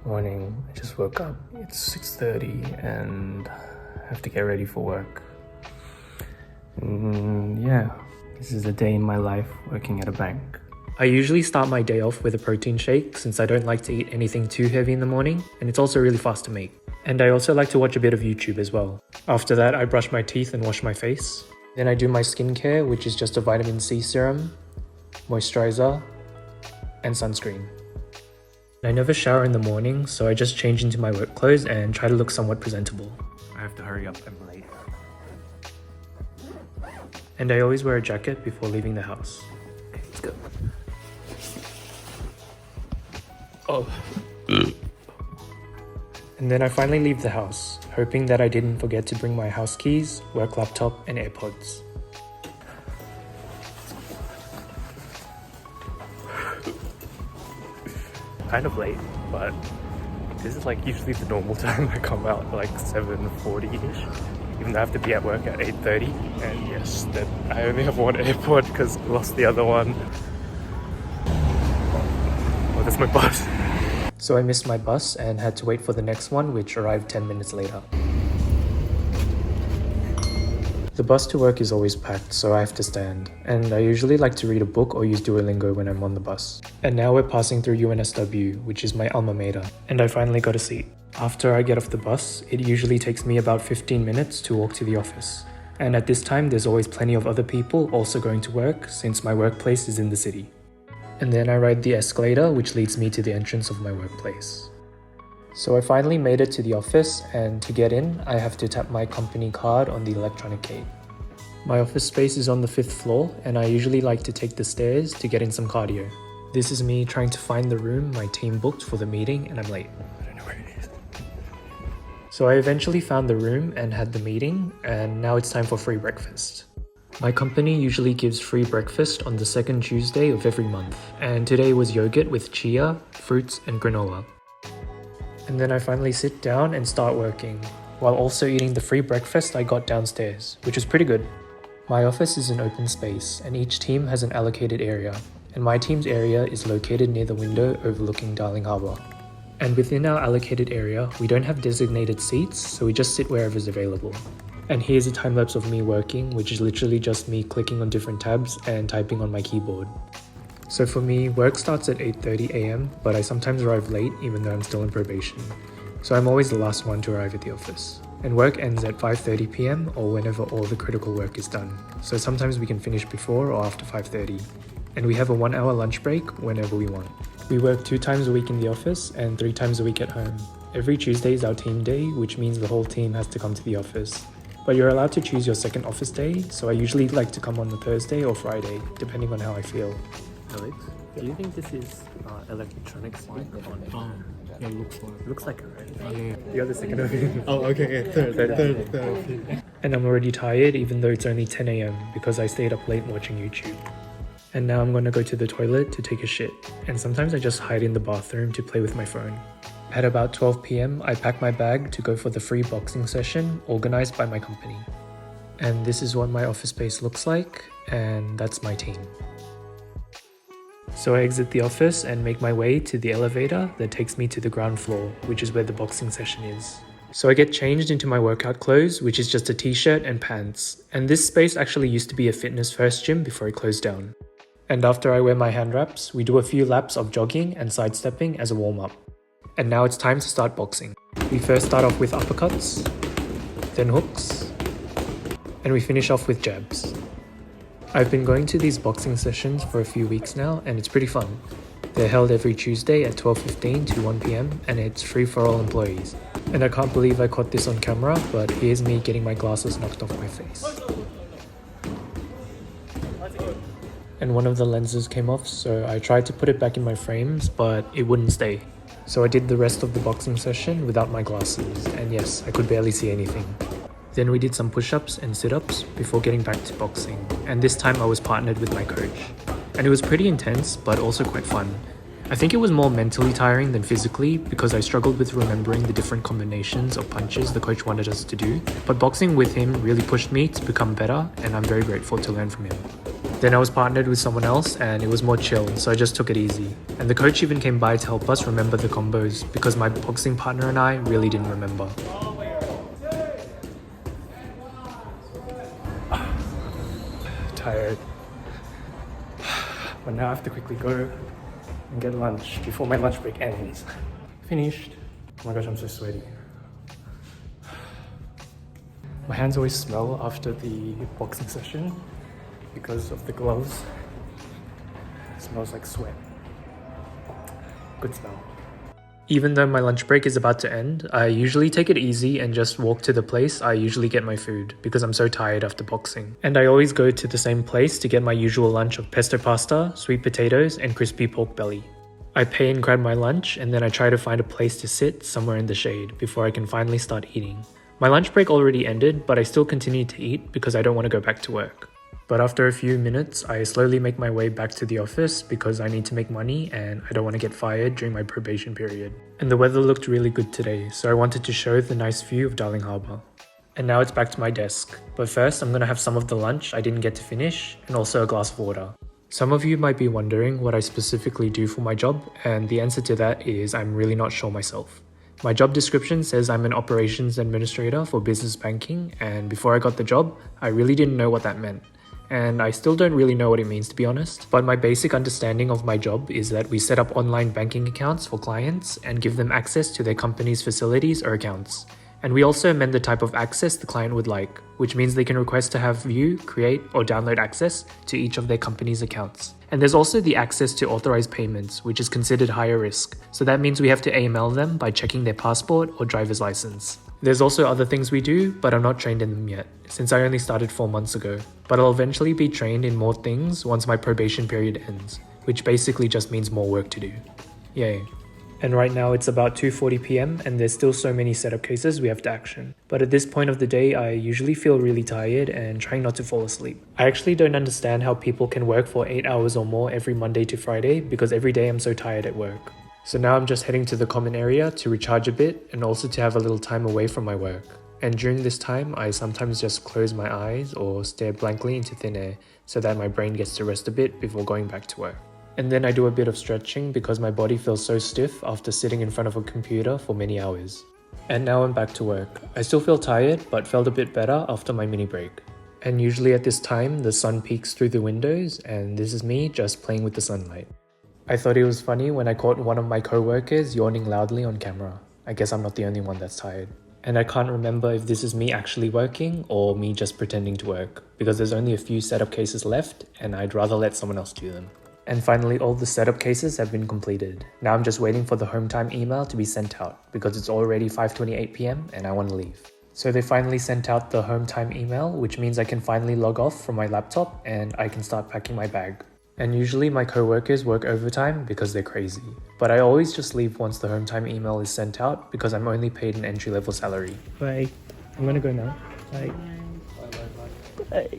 Morning, I just woke up. It's 6:30 and I have to get ready for work. Yeah, this is a day in my life working at a bank. I usually start my day off with a protein shake since I don't like to eat anything too heavy in the morning, and it's also really fast to make. And I also like to watch a bit of YouTube as well. After that, I brush my teeth and wash my face. Then I do my skincare, which is just a vitamin C serum, moisturizer, and sunscreen. I never shower in the morning, so I just change into my work clothes and try to look somewhat presentable. I have to hurry up, I'm late. And I always wear a jacket before leaving the house. Okay, let's go. Oh. And then I finally leave the house, hoping that I didn't forget to bring my house keys, work laptop, and AirPods. Kind of late, but this is like usually the normal time I come out, like 7:40ish. Even though I have to be at work at 8:30. And yes, that I only have one AirPod because I lost the other one. Oh, that's my bus. So I missed my bus and had to wait for the next one, which arrived 10 minutes later. The bus to work is always packed, so I have to stand. And I usually like to read a book or use Duolingo when I'm on the bus. And now we're passing through UNSW, which is my alma mater, and I finally got a seat. After I get off the bus, it usually takes me about 15 minutes to walk to the office. And at this time, there's always plenty of other people also going to work since my workplace is in the city. And then I ride the escalator, which leads me to the entrance of my workplace. So I finally made it to the office, and to get in, I have to tap my company card on the electronic gate. My office space is on the 5th floor, and I usually like to take the stairs to get in some cardio. This is me trying to find the room my team booked for the meeting, and I'm late. I don't know where it is. So I eventually found the room and had the meeting, and now it's time for free breakfast. My company usually gives free breakfast on the second Tuesday of every month, and today was yogurt with chia, fruits, and granola. And then I finally sit down and start working, while also eating the free breakfast I got downstairs, which was pretty good. My office is an open space, and each team has an allocated area, and my team's area is located near the window overlooking Darling Harbour. And within our allocated area, we don't have designated seats, so we just sit wherever is available. And here's a time lapse of me working, which is literally just me clicking on different tabs and typing on my keyboard. So for me, work starts at 8:30 AM, but I sometimes arrive late even though I'm still on probation. So I'm always the last one to arrive at the office. And work ends at 5:30 PM or whenever all the critical work is done. So sometimes we can finish before or after 5:30. And we have a 1-hour lunch break whenever we want. We work 2 times a week in the office and 3 times a week at home. Every Tuesday is our team day, which means the whole team has to come to the office. But you're allowed to choose your second office day, so I usually like to come on the Thursday or Friday, depending on how I feel. Alex, do you think this is electronics book on? Yeah, looks like. Looks like it, right? Yeah. The other second of it. Oh, okay, yeah, third. And I'm already tired even though it's only 10 AM because I stayed up late watching YouTube. And now I'm gonna go to the toilet to take a shit. And sometimes I just hide in the bathroom to play with my phone. At about 12 PM, I pack my bag to go for the free boxing session organized by my company. And this is what my office space looks like, and that's my team. So I exit the office and make my way to the elevator that takes me to the ground floor, which is where the boxing session is. So I get changed into my workout clothes, which is just a t-shirt and pants. And this space actually used to be a fitness first gym before it closed down. And after I wear my hand wraps, we do a few laps of jogging and sidestepping as a warm-up. And now it's time to start boxing. We first start off with uppercuts, then hooks, and we finish off with jabs. I've been going to these boxing sessions for a few weeks now, and it's pretty fun. They're held every Tuesday at 12:15 to 1 PM, and it's free for all employees. And I can't believe I caught this on camera, but here's me getting my glasses knocked off my face. And one of the lenses came off, so I tried to put it back in my frames, but it wouldn't stay. So I did the rest of the boxing session without my glasses, and yes, I could barely see anything. Then we did some push-ups and sit-ups before getting back to boxing, and this time I was partnered with my coach. And it was pretty intense, but also quite fun. I think it was more mentally tiring than physically because I struggled with remembering the different combinations of punches the coach wanted us to do, but boxing with him really pushed me to become better, and I'm very grateful to learn from him. Then I was partnered with someone else and it was more chill, so I just took it easy. And the coach even came by to help us remember the combos because my boxing partner and I really didn't remember. Tired. But now I have to quickly go and get lunch before my lunch break ends. Finished. Oh my gosh, I'm so sweaty. My hands always smell after the boxing session because of the gloves. It smells like sweat. Good smell. Even though my lunch break is about to end, I usually take it easy and just walk to the place I usually get my food because I'm so tired after boxing. And I always go to the same place to get my usual lunch of pesto pasta, sweet potatoes, and crispy pork belly. I pay and grab my lunch and then I try to find a place to sit somewhere in the shade before I can finally start eating. My lunch break already ended, but I still continue to eat because I don't want to go back to work. But after a few minutes, I slowly make my way back to the office because I need to make money and I don't want to get fired during my probation period. And the weather looked really good today, so I wanted to show the nice view of Darling Harbour. And now it's back to my desk. But first, I'm going to have some of the lunch I didn't get to finish and also a glass of water. Some of you might be wondering what I specifically do for my job, and the answer to that is I'm really not sure myself. My job description says I'm an operations administrator for business banking, and before I got the job, I really didn't know what that meant. And I still don't really know what it means, to be honest, but my basic understanding of my job is that we set up online banking accounts for clients and give them access to their company's facilities or accounts. And we also amend the type of access the client would like, which means they can request to have view, create, or download access to each of their company's accounts. And there's also the access to authorized payments, which is considered higher risk. So that means we have to AML them by checking their passport or driver's license. There's also other things we do, but I'm not trained in them yet, since I only started 4 months ago. But I'll eventually be trained in more things once my probation period ends, which basically just means more work to do. Yay. And right now it's about 2:40 PM and there's still so many setup cases we have to action. But at this point of the day, I usually feel really tired and trying not to fall asleep. I actually don't understand how people can work for 8 hours or more every Monday to Friday because every day I'm so tired at work. So now I'm just heading to the common area to recharge a bit and also to have a little time away from my work. And during this time, I sometimes just close my eyes or stare blankly into thin air so that my brain gets to rest a bit before going back to work. And then I do a bit of stretching because my body feels so stiff after sitting in front of a computer for many hours. And now I'm back to work. I still feel tired, but felt a bit better after my mini break. And usually at this time, the sun peeks through the windows and this is me just playing with the sunlight. I thought it was funny when I caught one of my co-workers yawning loudly on camera. I guess I'm not the only one that's tired. And I can't remember if this is me actually working or me just pretending to work, because there's only a few setup cases left and I'd rather let someone else do them. And finally, all the setup cases have been completed. Now I'm just waiting for the home time email to be sent out because it's already 5:28 PM and I want to leave. So they finally sent out the home time email, which means I can finally log off from my laptop and I can start packing my bag. And usually my co-workers work overtime because they're crazy. But I always just leave once the home time email is sent out because I'm only paid an entry-level salary. Bye. I'm gonna go now. Bye. Bye.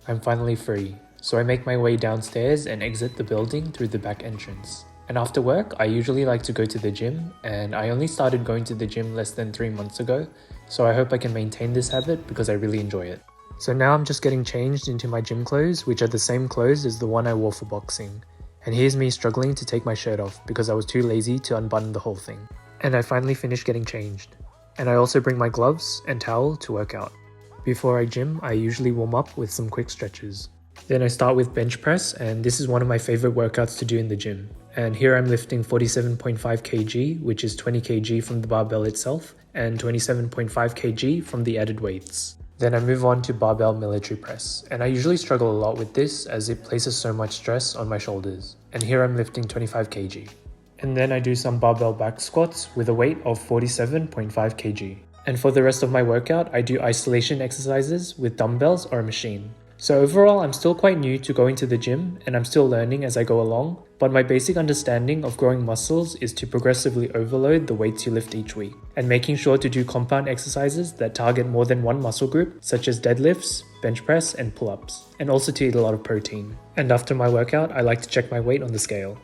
I'm finally free. So I make my way downstairs and exit the building through the back entrance. And after work, I usually like to go to the gym, and I only started going to the gym less than 3 months ago, so I hope I can maintain this habit because I really enjoy it. So now I'm just getting changed into my gym clothes, which are the same clothes as the one I wore for boxing. And here's me struggling to take my shirt off because I was too lazy to unbutton the whole thing. And I finally finished getting changed. And I also bring my gloves and towel to work out. Before I gym, I usually warm up with some quick stretches. Then I start with bench press, and this is one of my favorite workouts to do in the gym. And here I'm lifting 47.5 kg, which is 20 kg from the barbell itself, and 27.5 kg from the added weights. Then I move on to barbell military press, and I usually struggle a lot with this as it places so much stress on my shoulders. And here I'm lifting 25 kg. And then I do some barbell back squats with a weight of 47.5 kg. And for the rest of my workout, I do isolation exercises with dumbbells or a machine. So overall, I'm still quite new to going to the gym and I'm still learning as I go along, but my basic understanding of growing muscles is to progressively overload the weights you lift each week, and making sure to do compound exercises that target more than one muscle group, such as deadlifts, bench press, and pull-ups, and also to eat a lot of protein. And after my workout, I like to check my weight on the scale.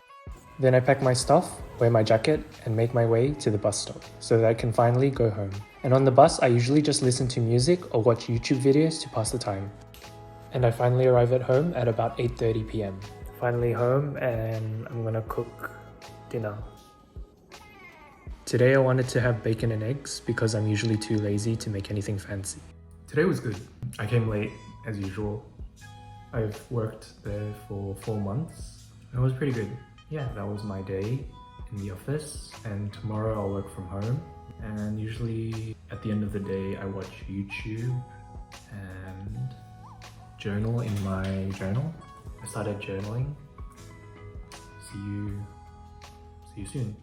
Then I pack my stuff, wear my jacket, and make my way to the bus stop so that I can finally go home. And on the bus, I usually just listen to music or watch YouTube videos to pass the time. And I finally arrive at home at about 8:30 p.m. Finally home and I'm gonna cook dinner. Today I wanted to have bacon and eggs because I'm usually too lazy to make anything fancy. Today was good. I came late as usual. I've worked there for 4 months. It was pretty good. Yeah, that was my day in the office, and tomorrow I'll work from home. And usually at the end of the day I watch YouTube and journal in my journal. I started journaling. See you soon.